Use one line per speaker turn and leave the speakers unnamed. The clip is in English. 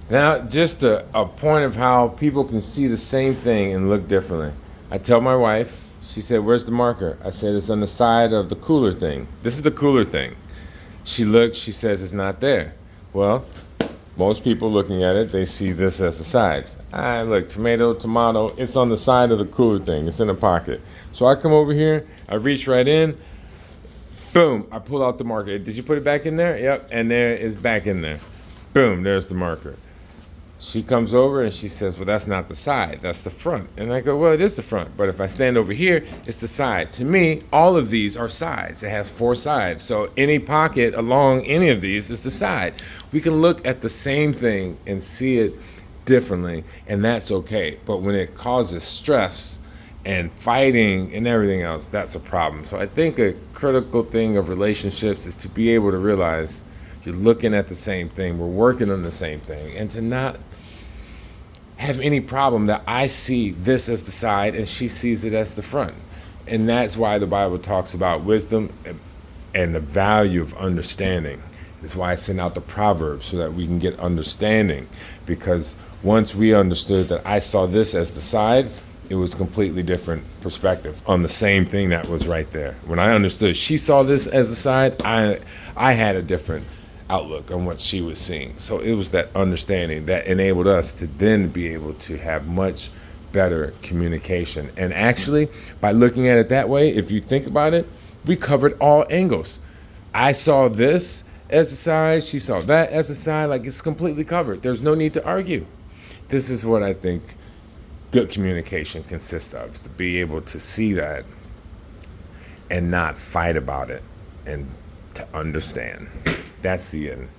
Now, just a point of how people can see the same thing and look differently. I tell my wife, she said, "Where's the marker?" I said, "It's on the side of the cooler thing. This is the cooler thing." She looks, she says, "It's not there." Well, most people looking at it, they see this as the sides. Look, tomato, it's on the side of the cooler thing. It's in a pocket. So I come over here, I reach right in, boom, I pull out the marker. Did you put it back in there? Yep, and there it's back in there. Boom, there's the marker. She comes over and she says, "Well, that's not the side, that's the front." And I go, "Well, it is the front, but if I stand over here, it's the side." To me, all of these are sides. It has four sides. So any pocket along any of these is the side. We can look at the same thing and see it differently, and that's okay. But when it causes stress and fighting and everything else, that's a problem. So I think a critical thing of relationships is to be able to realize you're looking at the same thing, we're working on the same thing, and to not have any problem that I see this as the side and she sees it as the front. And that's why the Bible talks about wisdom and the value of understanding. That's why I send out the Proverbs, so that we can get understanding. Because once we understood that I saw this as the side, it was completely different perspective on the same thing that was right there. When I understood she saw this as the side, I had a different outlook on what she was seeing. So it was that understanding that enabled us to then be able to have much better communication. And actually, by looking at it that way, if you think about it, we covered all angles. I saw this as a side, she saw that as a side, like it's completely covered. There's no need to argue. This is what I think good communication consists of, is to be able to see that and not fight about it, and to understand. That's the end.